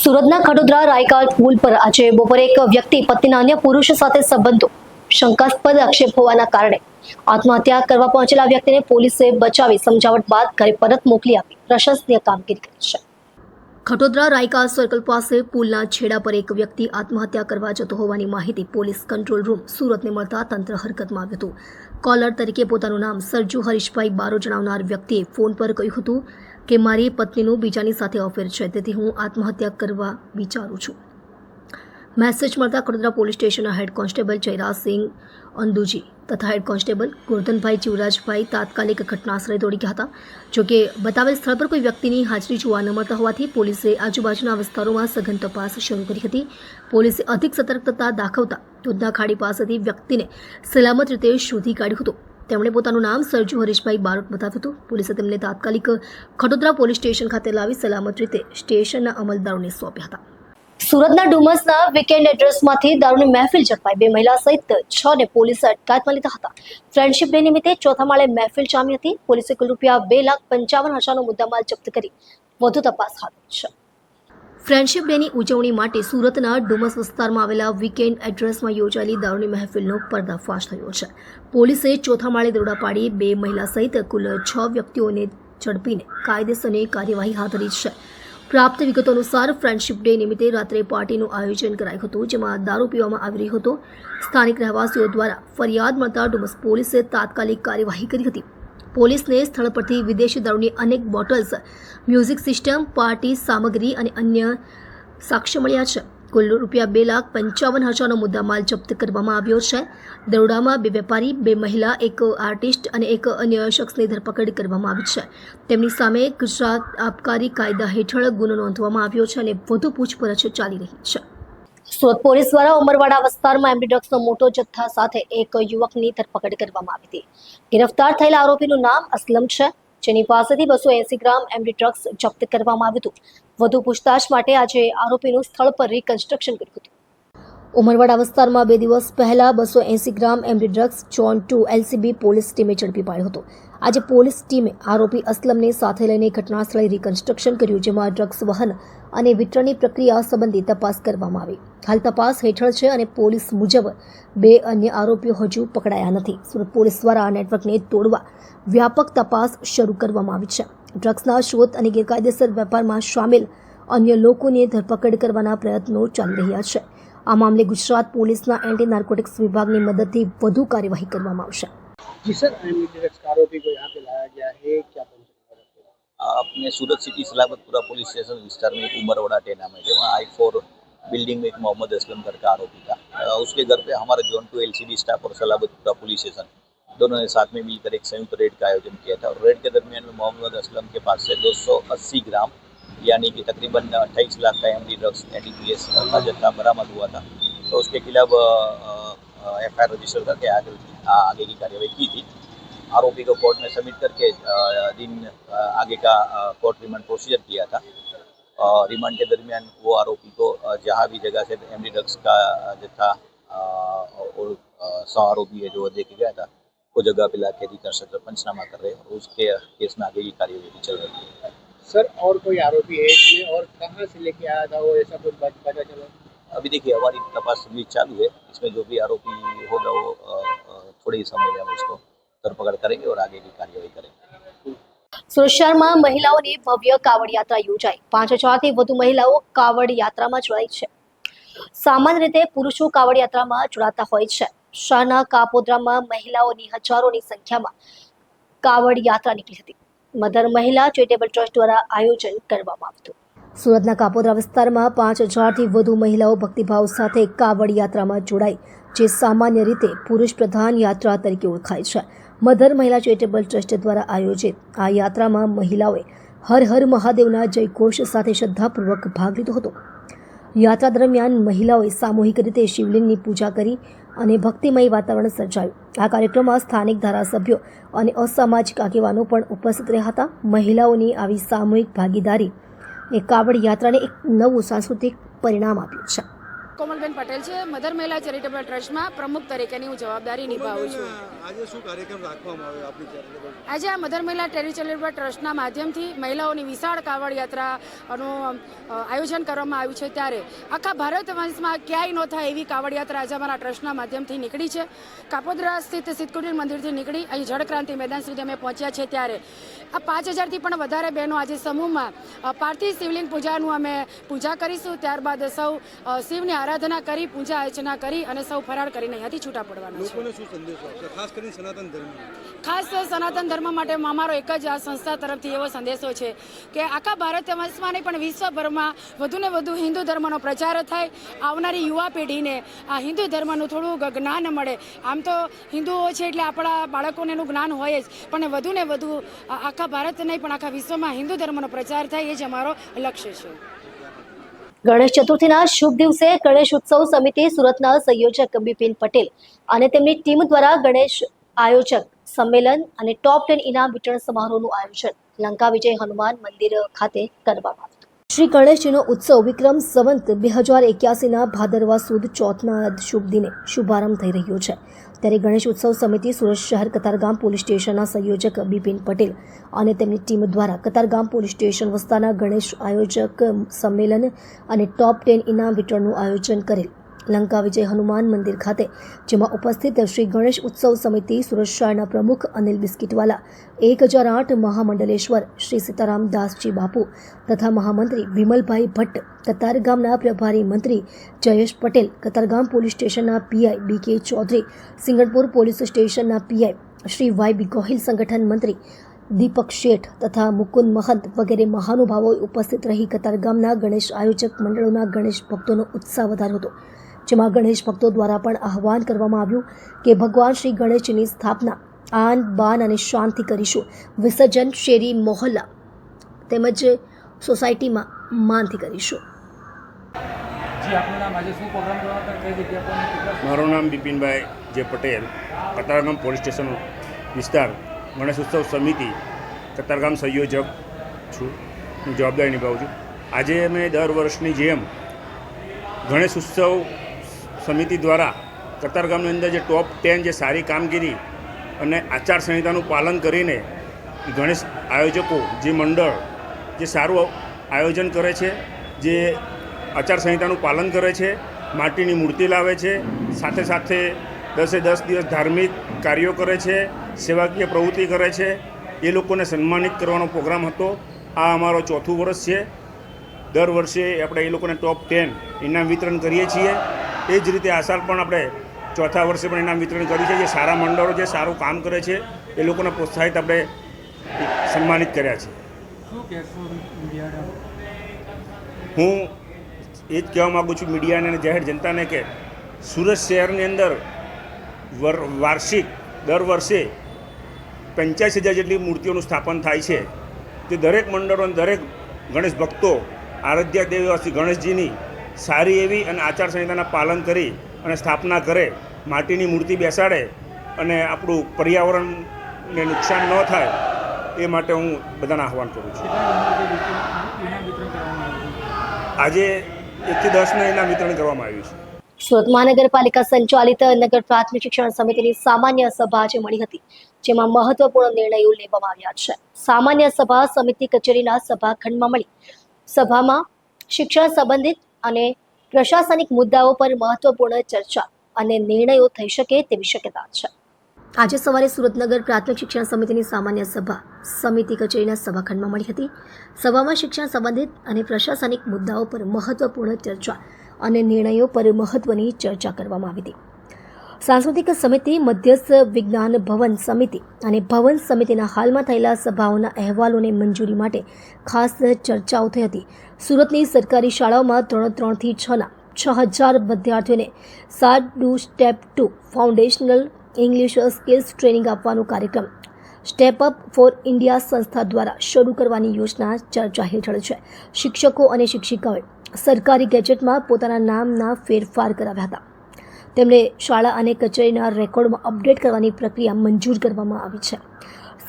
સુરતના ખડોદરા રાયકાલ પુલ પર આજે બપોરે એક વ્યક્તિ પત્નીના અન્ય પુરુષ સાથે સંબંધો શંકાસ્પદ આક્ષેપ હોવાના કારણે આત્મહત્યા કરવા પહોંચેલા વ્યક્તિને પોલીસે બચાવી સમજાવટ બાદ ઘરે પરત મોકલી આપી પ્રશંસનીય કામગીરી કરી છે। ખડોદરા રાયકાલ સર્કલ પાસે પુલના છેડા પર એક વ્યક્તિ આત્મહત્યા કરવા જતો હોવાની માહિતી પોલીસ કંટ્રોલ રૂમ સુરતને મળતા તંત્ર હરકતમાં આવ્યું હતું। કોલર તરીકે પોતાનું નામ સરજુ હરીશભાઈ બારો જણાવનાર વ્યક્તિએ ફોન પર કહ્યું હતું કે મારી પત્નીનું બીજાની સાથે અફેર છે, તેથી હું આત્મહત્યા કરવા વિચારું છું। મેસેજ મળતા ખડોદરા પોલીસ સ્ટેશનના હેડ કોન્સ્ટેબલ જયરાજસિંહ અંદુજી તથા હેડ કોન્સ્ટેબલ ગોરધનભાઈ જીવરાજભાઈ તાત્કાલિક ઘટનાસ્થળે દોડી ગયા હતા। જોકે બતાવેલ સ્થળ પર કોઈ વ્યક્તિની હાજરી જોવા ન મળતા હોવાથી પોલીસે આજુબાજુના વિસ્તારોમાં સઘન તપાસ શરૂ કરી હતી। પોલીસે અધિક સતર્કતા દાખવતા દૂધના ખાડી પાસેથી વ્યક્તિને સલામત રીતે શોધી કાઢ્યું હતું। તેમણે પોતાનું નામ સરજુ હરીશભાઈ બારોટ બતાવ્યું હતું। પોલીસે તેમને તાત્કાલિક ખડોદરા પોલીસ સ્ટેશન ખાતે લાવી સલામત રીતે સ્ટેશનના અમલદારોને સોંપ્યા હતા। સુરતના ડુમસના વીકેન્ડ એડ્રેસમાંથી દારૂની મહેફિલ ઝડપાઈ 2 મહિલા સહિત 6 ને પોલીસે અટકાયતમાં લીધા હતા। ફ્રેન્ડશિપ ડે નિમિત્તે ચોથા માળે મહેફિલ જામી હતી। પોલીસે કુલ ₹2,55,000નો મુદ્દામાલ જપ્ત કરી વધુ તપાસ હાથ ધરી છે। ફ્રેન્ડશિપ ડેની ઉજવણી માટે સુરતના ડુમસ વિસ્તારમાં આવેલા વીકેન્ડ એડ્રેસમાં યોજાયેલી દારૂની મહેફિલનો પર્દાફાશ થયો છે। પોલીસે ચોથા માળે દરોડા પાડી 2 મહિલા સહિત કુલ 6 વ્યક્તિઓને ઝડપીને કાયદેસરની કાર્યવાહી હાથ ધરી છે। પ્રાપ્ત વિગતો અનુસાર ફ્રેન્ડશિપ ડે નિમિત્તે રાત્રે પાર્ટીનું આયોજન કરાયું હતું, જેમાં દારૂ પીવામાં આવી રહ્યો હતો। સ્થાનિક રહેવાસીઓ દ્વારા ફરિયાદ મળતા ડુમસ પોલીસે તાત્કાલિક કાર્યવાહી કરી હતી। પોલીસને સ્થળ પરથી વિદેશી દારૂની અનેક બોટલ્સ, મ્યુઝિક સિસ્ટમ, પાર્ટી સામગ્રી અને અન્ય સાક્ષ્ય મળ્યા છે। કુલ ₹2,55,000નો મુદ્દામાલ જપ્ત કરવામાં આવ્યો છે। દરોડામાં 2 વેપારી, 2 મહિલા, 1 આર્ટિસ્ટ અને 1 અન્ય શખ્સની ધરપકડ કરવામાં આવી છે। તેમની સામે ગુજરાત આબકારી કાયદા હેઠળ ગુનો નોંધવામાં આવ્યો છે અને વધુ પૂછપરછ ચાલી રહી છે। સુરત પોલીસ દ્વારા ઉમરવાડા વિસ્તારમાં એમડી ડ્રગ્સનો મોટો જથ્થા સાથે એક યુવકની ધરપકડ કરવામાં આવી હતી। ગિરફ્તાર થયેલા આરોપીનું નામ અસલમ છે, જેની પાસેથી 280 ગ્રામ એમડી ડ્રગ્સ જપ્ત કરવામાં આવ્યું હતું। વધુ પૂછતાછ માટે આજે આરોપીનું સ્થળ પર રિકન્સ્ટ્રક્શન કર્યું હતું। ઉમરવાડા વિસ્તારમાં 2 દિવસ પહેલા 280 ગ્રામ MD drugs zone 2 LCB police ટીમે ઝડપી પાડ્યો હતો। આજે પોલીસ ટીમે આરોપી અસલમને સાથે લઈને ઘટનાસ્થળે રિકન્સ્ટ્રક્શન કર્યું, જેમાં ડ્રગ્સ વહન અને વિતરણની પ્રક્રિયા સંબંધી તપાસ કરવામાં આવી। હાલ તપાસ હેઠળ છે અને પોલીસ મુજબ 2 અન્ય આરોપીઓ હજુ પકડાયા નથી। સુરત પોલીસ દ્વારા આ નેટવર્કને તોડવા વ્યાપક તપાસ શરૂ કરવામાં આવી છે। ડ્રગ્સના શોધ અને ગેરકાયદેસર વેપારમાં સામેલ અન્ય લોકોની ધરપકડ કરવાના પ્રયત્નો ચાલી રહ્યા છે। આ મામલે ગુજરાત પોલીસના એન્ટી નાર્કોટિક્સ વિભાગની મદદથી વધુ કાર્યવાહી કરવામાં આવશે। जी सर, एमडी ड्रग्स का आरोपी को यहाँ पे लाया गया है, क्या अपने सूरत सिटी सलाबतपुरा पुलिस स्टेशन विस्तार में एक उमरवाड़ा टेना में जो I4 बिल्डिंग में एक मोहम्मद असलम घर का आरोपी था। उसके घर पे हमारा जोन 2 एलसीबी स्टाफ और सलाबतपुरा पुलिस स्टेशन दोनों ने साथ में मिलकर एक संयुक्त रेड का आयोजन किया था। और रेड के दरमियान में मोहम्मद असलम के पास से 280 ग्राम यानी कि तकरीबन 28 लाख का एमडी ड्रग्स एनडीपीएस का जत्था बरामद हुआ था। तो उसके खिलाफ एफआईआर रजिस्टर करके आगे की कार्यवाही की थी। आरोपी को कोर्ट में सबमिट करके दिन आगे का कोर्ट रिमांड प्रोसीजर किया था। रिमांड के दरमियान वो आरोपी को जहाँ भी जगह से एमडी ड्रग्स का जत्था और 100 आरोपी है जो देखे गया था, वो जगह पे लाके रिकंस्ट्रक्शन पंचनामा कर रहे हैं और उसके केस में आगे की कार्यवाही चल रही है। सर, और कोई आरोपी है इसमें और कहाँ से लेके आया था वो, ऐसा कुछ पता चला? अभी देखिए हमारी तपास भी चालू है। इसमें जो भी आरोपी होगा वो थोड़े ही समय में हम उसको धरपकड़ करेंगे और आगे की कार्यवाही करेंगे। સુરત શહેરમાં મહિલાઓની ભવ્ય કાવડ યાત્રા યોજાઈ 5000થી વધુ મહિલાઓ કાવડ યાત્રામાં જોડાઈ છે। સામાન્ય રીતે પુરુષો કાવડ યાત્રામાં જોડાતા હોય છે। શહેરના કાપોદ્રામાં મહિલાઓની હજારોની સંખ્યામાં કાવડ યાત્રા નીકળી હતી। મધર મહિલા ચેરિટેબલ ટ્રસ્ટ દ્વારા આયોજન કરવામાં આવ્યું હતું। સુરતના કાપોદ્રા વિસ્તારમાં 5000થી વધુ મહિલાઓ ભક્તિભાવ સાથે કાવડ યાત્રામાં જોડાઈ, જે સામાન્ય રીતે પુરુષ પ્રધાન યાત્રા તરીકે ઓળખાય છે। મધર મહિલા ચેરિટેબલ ટ્રસ્ટ દ્વારા આયોજિત આ યાત્રામાં મહિલાઓએ હર હર મહાદેવના જયઘોષ સાથે શ્રદ્ધાપૂર્વક ભાગ લીધો હતો। યાત્રા દરમિયાન મહિલાઓએ સામૂહિક રીતે શિવલિંગની પૂજા કરી અને ભક્તિમય વાતાવરણ સર્જાયું। આ કાર્યક્રમમાં સ્થાનિક ધારાસભ્યો અને અસામાજિક આગેવાનો પણ ઉપસ્થિત રહ્યા હતા। મહિલાઓની આવી સામૂહિક ભાગીદારી એ કાવડ યાત્રાને એક નવું સાંસ્કૃતિક પરિણામ આપ્યું છે। કોમલબેન પટેલ છે. મધર મહિલા ચેરિટેબલ ટ્રસ્ટમાં પ્રમુખ તરીકેની હું જવાબદારી નિભાવું છું. આજે શું કાર્યક્રમ રાખવામાં આવ્યો આપની ચેરિટેબલ? આજે આ મધર મહિલા ચેરિટેબલ ટ્રસ્ટના માધ્યમથી મહિલાઓની વિશાળ કાવડ યાત્રાનું આયોજન કરવામાં આવ્યું છે. ત્યારે આખા ભારત વર્ષમાં ક્યાંય ન થાય એવી કાવડ યાત્રા આજે અમારા ટ્રસ્ટના માધ્યમથી નીકળી છે. કાપોદ્રા સ્થિત સિદ્ધકુટીર મંદિરથી નીકળી અહીં જળક્રાંતિ મેદાન સુધી અમે પહોંચ્યા છે. ત્યારે આ 5000થી પણ વધારે બહેનો આજે સમૂહમાં પાર્થિવ શિવલિંગ પૂજાનું અમે પૂજા કરીશું. ત્યારબાદ સૌ શિવની આરાધના કરી, પૂજા અર્ચના કરી અને સૌ ફરાર કરીને અહીંયાથી છૂટા પડવાના છે. લોકોને શું સંદેશો આપશો, ખાસ કરીને સનાતન ધર્મ? ખાસ સનાતન ધર્મ માટે અમારો એક જ આ સંસ્થા તરફથી એવો સંદેશો છે કે આખા ભારત વર્ષમાં નહીં પણ વિશ્વભરમાં વધુને વધુ હિન્દુ ધર્મનો પ્રચાર થાય, આવનારી યુવા પેઢીને આ હિન્દુ ધર્મનું થોડું જ્ઞાન મળે. આમ તો હિન્દુઓ છે એટલે આપણા બાળકોને એનું જ્ઞાન હોય જ, પણ વધુને વધુ આખા ભારત નહીં પણ આખા વિશ્વમાં હિન્દુ ધર્મનો પ્રચાર થાય એ જ અમારો લક્ષ્ય છે. ગણેશ ચતુર્થીના શુભ દિવસે ગણેશ ઉત્સવ સમિતિ સુરતના સંયોજક બિપિન પટેલ અને તેમની ટીમ દ્વારા ગણેશ આયોજક સંમેલન અને ટોપ 10 ઇનામ વિતરણ સમારોહનું આયોજન લંકા વિજય હનુમાન મંદિર ખાતે કરવામાં આવ્યું. શ્રી ગણેશજીનો ઉત્સવ વિક્રમ સંવત 2081ના ભાદરવા સુદ ચોથના શુભ દિને શુભારંભ થઈ રહ્યો છે. ત્યારે ગણેશ ઉત્સવ સમિતિ સુરત શહેર કતારગામ પોલીસ સ્ટેશનના સંયોજક બિપિન પટેલ અને તેમની ટીમ દ્વારા કતારગામ પોલીસ સ્ટેશન વિસ્તારના ગણેશ આયોજક સંમેલન અને ટોપ 10 ઇનામ વિતરણનું આયોજન કરેલ લંકા વિજય હનુમાન મંદિર ખાતે, જેમાં ઉપસ્થિત શ્રી ગણેશ ઉત્સવ સમિતિ સુરત શહેરના પ્રમુખ અનિલ બિસ્કીટવાલા, 1008 મહામંડલેશ્વર શ્રી સીતારામ દાસજી બાપુ તથા મહામંત્રી વિમલભાઈ ભટ્ટ, કતારગામના પ્રભારી મંત્રી જયેશ પટેલ, કતારગામ પોલીસ સ્ટેશનના PI BK Chaudhary, Singanpur police સ્ટેશનના પીઆઈ શ્રી YB ગોહિલ, સંગઠન મંત્રી દીપક શેઠ તથા મુકુંદ મહંત વગેરે મહાનુભાવોએ ઉપસ્થિત રહી કતારગામના ગણેશ આયોજક મંડળોના ગણેશ ભક્તોનો ઉત્સાહ વધાર્યો હતો. જેમાં ગણેશ ભક્તો દ્વારા પણ આહવાન કરવામાં આવ્યું કે ભગવાન શ્રી ગણેશજીની સ્થાપના આન બાન અને શાંતિ કરીશું, વિસર્જન શેરી મોહલ્લા તેમજ સોસાયટીમાં માનથી કરીશું. મારું નામ બિપિનભાઈ જે પટેલ, કતારગામ પોલીસ સ્ટેશન વિસ્તાર ગણેશ ઉત્સવ સમિતિ કતારગામ સંયોજક છું. હું જવાબદારી નિભાવું છું. આજે અમે દર વર્ષની જેમ ગણેશ ઉત્સવ સમિતિ દ્વારા કતારગામની અંદર જે ટોપ 10 જે સારી કામગીરી અને આચારસંહિતાનું પાલન કરીને ગણેશ આયોજકો જે મંડળ જે સારું આયોજન કરે છે, જે આચારસંહિતાનું પાલન કરે છે, માટીની મૂર્તિ લાવે છે, સાથે સાથે 10 દિવસ ધાર્મિક કાર્યો કરે છે, સેવાકીય પ્રવૃત્તિ કરે છે, એ લોકોને સન્માનિત કરવાનો પ્રોગ્રામ હતો. આ અમારો 4થું વર્ષ છે. દર વર્ષે આપણે એ લોકોને ટોપ 10 ઇનામ વિતરણ કરીએ છીએ. એ જ રીતે આ સાલ પણ આપણે 4થા વર્ષે પણ ઇનામ વિતરણ કર્યું છે. જે સારા મંડળો જે સારું કામ કરે છે એ લોકોને પ્રોત્સાહિત આપણે સન્માનિત કર્યા છે. હું એ જ કહેવા માગું છું મીડિયાને અને જાહેર જનતાને કે સુરત શહેરની અંદર વાર્ષિક દર વર્ષે 85,000 જેટલી મૂર્તિઓનું સ્થાપન થાય છે. તે દરેક મંડળો અને દરેક ગણેશ ભક્તો આરાધ્ય દેવ શ્રી ગણેશજીની સારી એવી અને આચારસંહિતાના પાલન કરી અને સ્થાપના કરે, માટીની મૂર્તિ બેસાડે અને આપણું પર્યાવરણને નુકસાન ન થાય એ માટે હું બધાને આહવાન કરું છું. આજે 1 થી 10ના ઇનામ વિતરણ કરવામાં આવ્યું છે. સુરત મહાનગરપાલિકા સંચાલિત નગર પ્રાથમિક શિક્ષણ સમિતિની સામાન્ય સભા આજે મળી હતી, જેમાં મહત્વપૂર્ણ નિર્ણયો લેવામાં આવ્યા છે. સામાન્ય સભા સમિતિ કચેરીના સભાખંડમાં મળી. સભામાં શિક્ષણ સંબંધિત અને પ્રશાસનિક મુદ્દાઓ પર મહત્વપૂર્ણ ચર્ચા અને નિર્ણયો થઈ શકે તેવી શક્યતા છે. આજે સવારે સુરતનગર પ્રાથમિક શિક્ષણ સમિતિની સામાન્ય સભા સમિતિ કચેરીના સભાખંડમાં મળી હતી. સભામાં શિક્ષણ સંબંધિત અને પ્રશાસનિક મુદ્દાઓ પર મહત્વપૂર્ણ ચર્ચા અને નિર્ણયો પર મહત્વની ચર્ચા કરવામાં આવી હતી. સાંસ્કૃતિક સમિતિ, મધ્યસ્થ વિજ્ઞાન ભવન સમિતિ અને ભવન સમિતિના હાલમાં થયેલા સભાઓના અહેવાલોને મંજૂરી માટે ખાસ ચર્ચાઓ થઈ હતી. સુરતની સરકારી શાળાઓમાં ધોરણ 3 થી 6ના 6,000 વિદ્યાર્થીઓને સાડુ step 2 foundational English skills training આપવાનો કાર્યક્રમ સ્ટેપ અપ ફોર ઇન્ડિયા સંસ્થા દ્વારા શરૂ કરવાની યોજના ચર્ચા હેઠળ છે. શિક્ષકો અને શિક્ષિકાઓએ સરકારી ગેજેટમાં પોતાના નામના ફેરફાર કરાવ્યા હતા. તેમણે શાળા અને કચેરીના રેકોર્ડમાં અપડેટ કરવાની પ્રક્રિયા મંજૂર કરવામાં આવી છે.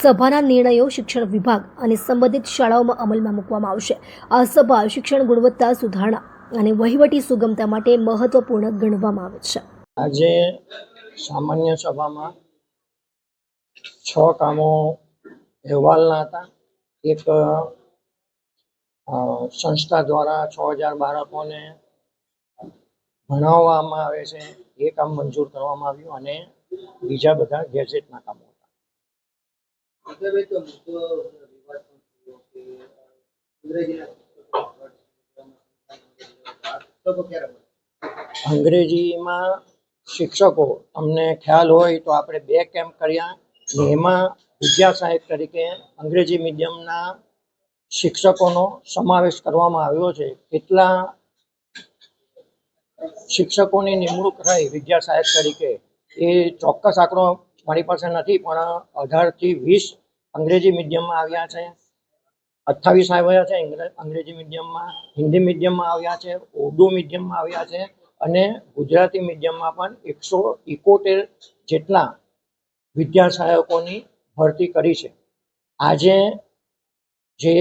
સભાના નિર્ણયો શિક્ષણ વિભાગ અને સંબંધિત શાળાઓમાં અમલમાં મૂકવામાં આવશે. આ સભા શિક્ષણ ગુણવત્તા સુધારણા અને વહીવટી સુગમતા માટે મહત્વપૂર્ણ ગણવામાં આવે છે. આજે સામાન્ય સભામાં 6 કામો અહેવાલના હતા. એક સંસ્થા દ્વારા 6000 બાળકોને ભણાવવામાં આવે છે એ કામ મંજૂર કરવામાં આવ્યું અને બીજા બધા ગેજેટના કામો હતા. मतलब एक मुद्दो विवाद पण થયો કે અંગ્રેજીના પુસ્તકો ક્યારે મળે? અંગ્રેજીમાં શિક્ષકો, તમને ખ્યાલ હોય તો આપણે 2 કેમ્પ કર્યા ને એમાં વિદ્યા સહાયક તરીકે અંગ્રેજી મીડિયમના શિક્ષકોનો સમાવેશ કરવામાં આવ્યો છે. કેટલા શિક્ષકોની નિમણૂક થઈ વિદ્યા સહાયક તરીકે એ ચોક્કસ આંકડો મારી પાસે નથી, પણ 18 થી 20 અંગ્રેજી મીડિયમમાં આવ્યા છે, 28 આવ્યા છે અંગ્રેજી મીડિયમમાં, હિન્દી મીડિયમમાં આવ્યા છે, ઉર્દુ મીડિયમમાં આવ્યા છે અને ગુજરાતી મીડિયમમાં પણ 171 જેટલા વિદ્યા સહાયકોની ભરતી કરી છે. આજે જે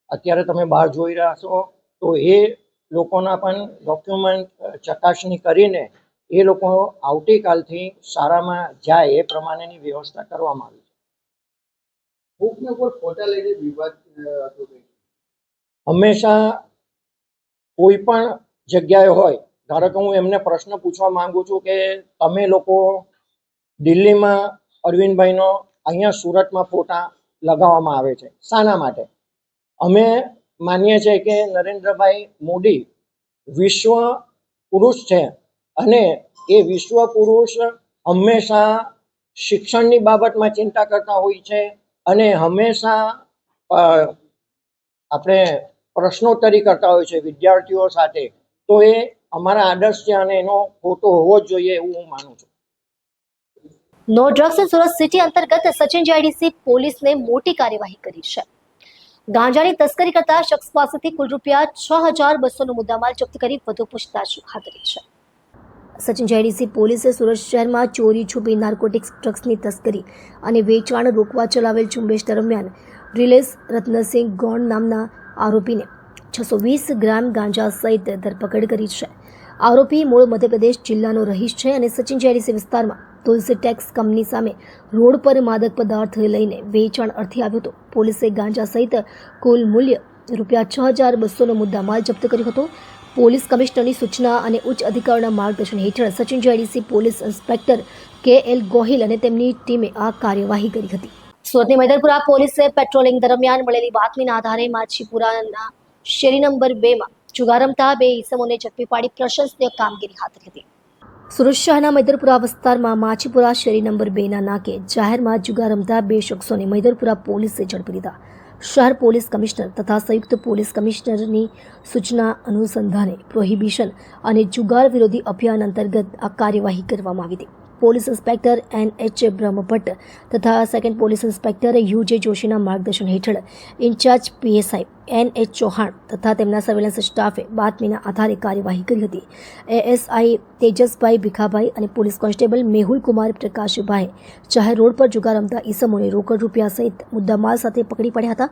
અત્યારે તમે બહાર જોઈ રહ્યા છો તો એ લોકોના પણ ડોક્યુમેન્ટ ચકાસણી કરીને એ લોકો આવતીકાલથી શાળામાં જાય એ પ્રમાણેની વ્યવસ્થા કરવામાં આવી છે. બુકના કોઈ ફોટા લઈને વિવાદ હતો કે હંમેશા કોઈ પણ જગ્યાએ હોય, ધારો કે હું એમને પ્રશ્ન પૂછવા માંગુ છું કે તમે લોકો દિલ્હીમાં અરવિંદભાઈનો અહીંયા સુરતમાં ફોટા લગાવવામાં આવે છે, શાના માટે? અમે માનીએ છીએ કે નરેન્દ્રભાઈ મોદી વિશ્વ પુરુષ છે અને એ વિશ્વ પુરુષ હંમેશા શિક્ષણની બાબતમાં ચિંતા કરતા હોય છે અને હંમેશા આપણે પ્રશ્નોત્તરી કરતા હોય છે વિદ્યાર્થીઓ સાથે. તો એ અમારા આદર્શ છે અને એનો ફોટો હોવો જ જોઈએ એવું હું માનું છું. નો ડ્રગ્સ સુરત સિટી અંતર્ગત સચિન જીઆઈડીસી પોલીસને મોટી કાર્યવાહી કરી છે. ગાંજાની તસ્કરી કરતા શખ્સ પાસેથી કુલ ₹6200નો મુદ્દામાલ જપ્ત કરી વધુ પૂછતાછ હાથ ધરી છે. સચિન જીઆઈડીસી પોલીસે સુરત શહેરમાં ચોરી છુપી નાર્કોટિક્સ ડ્રગ્સની તસ્કરી અને વેચાણ રોકવા ચલાવેલ ઝુંબેશ દરમિયાન રિલેસ રત્નસિંહ ગોંડ નામના આરોપીને 620 ગ્રામ ગાંજા સહિત ધરપકડ કરી છે. આરોપી મૂળ મધ્યપ્રદેશ જિલ્લાનો રહીશ છે અને સચિન જીઆઈડીસી વિસ્તારમાં તુલસી ટેક્સ કંપની સામે રોડ પર માદક પદાર્થ લઈને વેચાણ અર્થે આવ્યો હતો. પોલીસે ગાંજા સહિત કુલ મૂલ્ય ₹6200નો મુદ્દામાલ જપ્ત કર્યો હતો. પોલીસ કમિશનરની સૂચના અને ઉચ્ચ અધિકારીના માર્ગદર્શન હેઠળ Sachin GIDC police inspector KL Gohil અને તેમની ટીમે આ કાર્યવાહી કરી હતી. સુરતની મૈદરપુરા પોલીસે પેટ્રોલિંગ દરમિયાન મળેલી બાતમીના આધારે માછીપુરાના શેરી નંબર 2માં જુગાર રમતા 2 ઈસમોને ઝડપી પાડી પ્રશંસનીય કામગીરી હાથ ધરી હતી. સુરત શહેરના મૈદરપુરા વિસ્તારમાં માછીપુરા શેરી નંબર 2ના નાકે જાહેરમાં જુગાર રમતા 2 શખ્સોને મૈદરપુરા પોલીસે ઝડપી લીધા. શહેર પોલીસ કમિશનર તથા સંયુક્ત પોલીસ કમિશનરની સૂચના અનુસંધાને પ્રોહિબિશન અને જુગાર વિરોધી અભિયાન અંતર્ગત આ કાર્યવાહી કરવામાં આવી હતી. પોલીસ ઇન્સ્પેક્ટર NH બ્રહ્મભટ્ટ તથા સેકન્ડ પોલીસ ઇન્સ્પેક્ટર UJ જોશીના માર્ગદર્શન હેઠળ ઇન્ચાર્જ PSI NH ચૌહાણ તથા તેમના સર્વેલન્સ સ્ટાફે બાતમીના આધારે કાર્યવાહી કરી હતી. ASI તેજસભાઈ ભીખાભાઈ અને પોલીસ કોન્સ્ટેબલ મેહુલ કુમાર પ્રકાશભાઈ જાહેર રોડ પર જુગાર રમતા ઈસમોને રોકડ રૂપિયા સહિત મુદ્દામાલ સાથે પકડી પડ્યા હતા.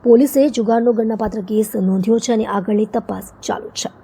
પોલીસે જુગારનો ગણનાપાત્ર કેસ નોંધ્યો છે અને આગળની તપાસ ચાલુ છે.